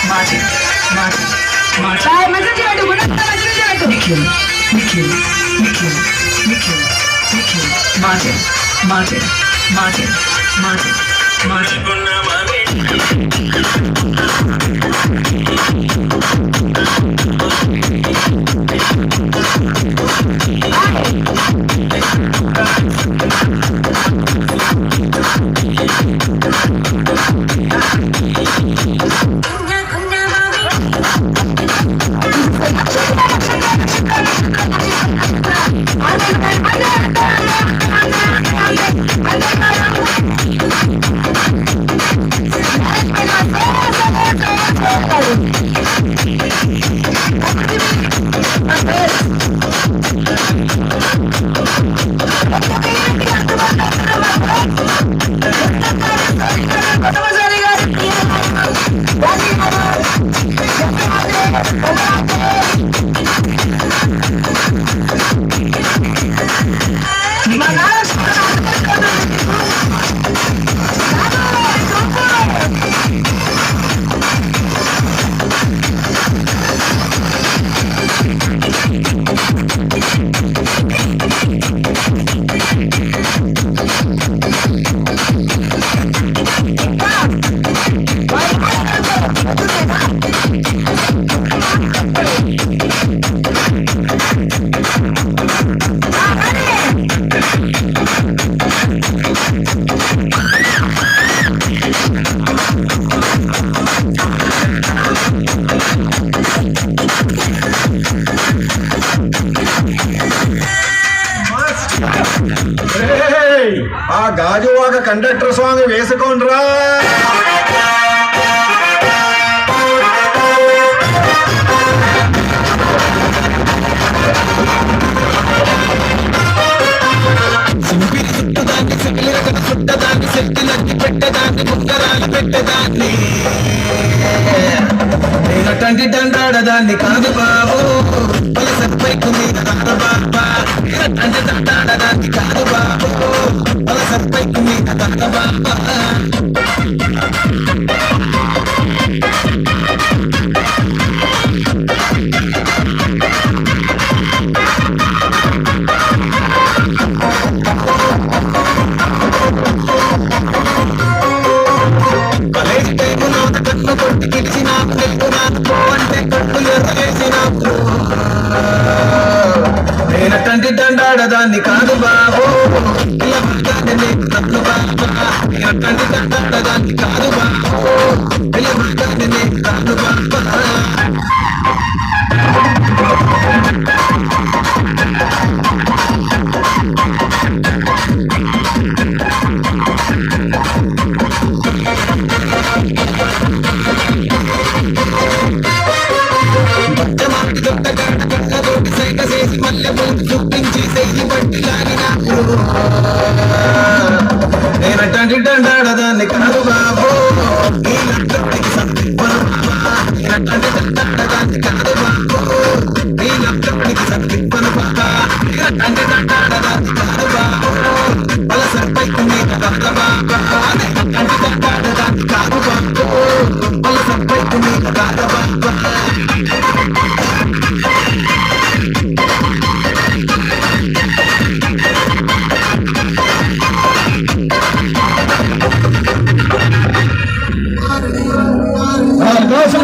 Martin, Martin, Martin. Sai, message పెట్టు, message పెట్టు. Nikhil, Nikhil, Nikhil, Nikhil, Nikhil. Martin, Martin, Martin, Martin, Martin. ఆ Gajuwaka conductor స్వామి వేసుకోండ్రా. నేనటంటి దండాడదాన్ని కాదు బాబు పలసపైకు మీద రాదు బాబా. నేనటంటి దండాడదాన్ని కాదు బాబు పలసపైకు మీద రాదు బాబా. నేనటంటి దండాడదాన్ని కాదు బాబు తప్పు బాబా. నేనటంటి దండాడదాన్ని కాదు బాబు కాదు బాబా. నేనటంటి దండాడదాన్ని కాదు బాబు నీలంతటికి సంతిప్పను బాబా. నేనటంటి దండాడదాన్ని కాదు బాబు నీలంతటికి సంతిప్పను బాబా. నేనటంటి దండాడదాన్ని కాదు బాబు పలసపైకు మీద రాదు బాబా. నేనటంటి దండాడదాన్ని కాదు బాబు పలసపైకు మీద రాదు బాబా. కోసం